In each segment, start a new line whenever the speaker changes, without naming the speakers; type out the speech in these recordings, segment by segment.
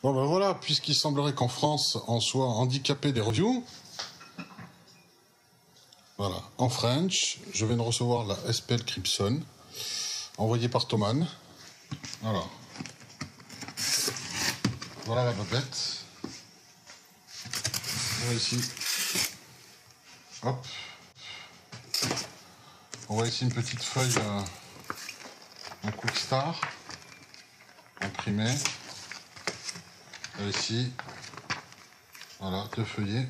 Bon ben voilà, puisqu'il semblerait qu'en France on soit handicapé des reviews, voilà, en French, je viens de recevoir la SPL Crimson, envoyée par Thomann. Voilà. Voilà la babette. On voit ici. Hop. On voit ici une petite feuille, un Quick Star, imprimée. Et ici, voilà, 2 feuillets.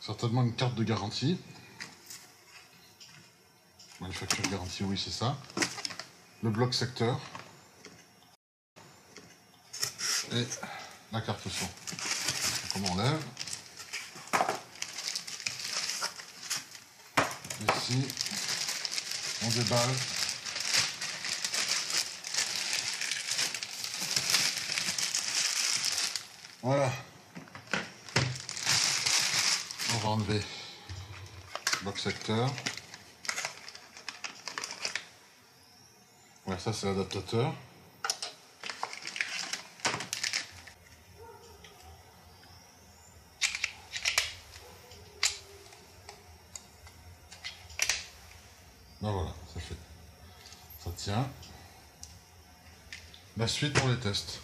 Certainement une carte de garantie. Manufacture garantie, oui, c'est ça. Le bloc secteur. Et la carte son. Donc on enlève. Ici, on déballe. Voilà. On va enlever le bloc secteur. Ouais, ça c'est l'adaptateur. Ben voilà, ça fait. Ça tient. La suite, on les teste.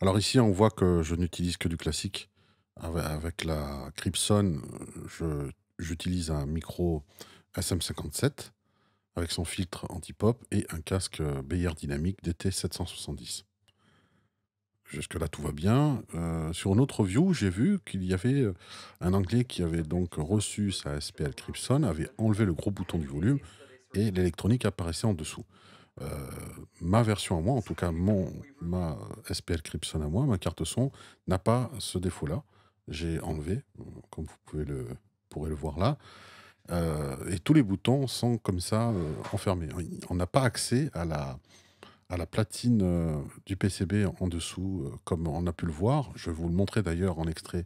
Alors ici, on voit que je n'utilise que du classique. Avec la Cripson, j'utilise un micro SM57 avec son filtre anti-pop et un casque Beyer Dynamic DT770. Jusque-là, tout va bien. Sur une autre review, j'ai vu qu'il y avait un Anglais qui avait donc reçu sa SPL Cripson, avait enlevé le gros bouton du volume et l'électronique apparaissait en dessous. Ma version à moi, en tout cas ma SPL Cripson à moi, ma carte son, n'a pas ce défaut-là. J'ai enlevé, comme vous pourrez le voir là. Et tous les boutons sont comme ça enfermés. On n'a pas accès à la platine du PCB en dessous, comme on a pu le voir. Je vais vous le montrer d'ailleurs en extrait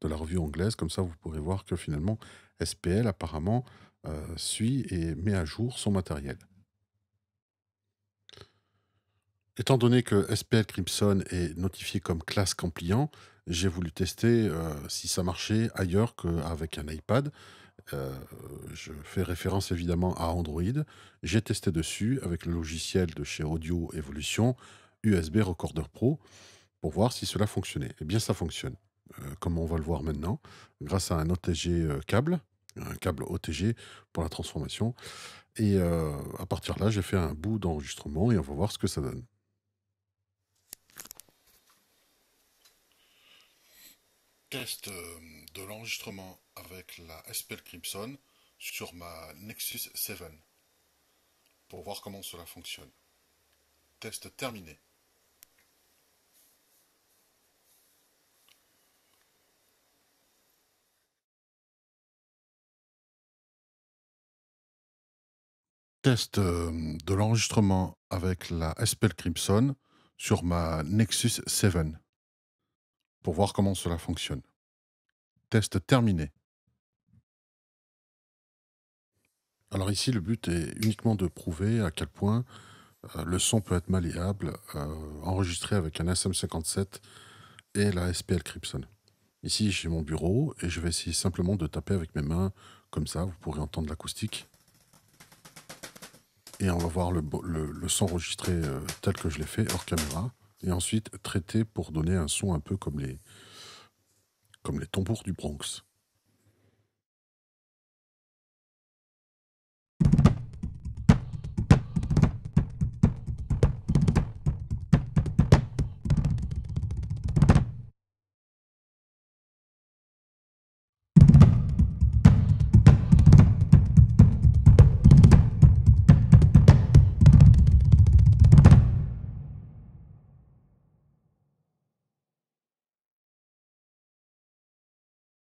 de la revue anglaise, comme ça vous pourrez voir que finalement SPL apparemment suit et met à jour son matériel. Étant donné que SPL Crimson est notifié comme classe Campliant, j'ai voulu tester si ça marchait ailleurs qu'avec un iPad. Je fais référence évidemment à Android. J'ai testé dessus avec le logiciel de chez Audio Evolution, USB Recorder Pro, pour voir si cela fonctionnait. Eh bien, ça fonctionne, comme on va le voir maintenant, grâce à un OTG câble, un câble OTG pour la transformation. Et à partir de là, j'ai fait un bout d'enregistrement et on va voir ce que ça donne. Test de l'enregistrement avec la SPL Crimson sur ma Nexus 7 pour voir comment cela fonctionne. Test terminé. Test de l'enregistrement avec la SPL Crimson sur ma Nexus 7 pour voir comment cela fonctionne. Test terminé. Alors ici, le but est uniquement de prouver à quel point le son peut être malléable, enregistré avec un SM57 et la SPL Crimson. Ici, j'ai mon bureau et je vais essayer simplement de taper avec mes mains, comme ça, vous pourrez entendre l'acoustique. Et on va voir le son enregistré tel que je l'ai fait, hors caméra. Et ensuite, traiter pour donner un son un peu comme les tambours du Bronx.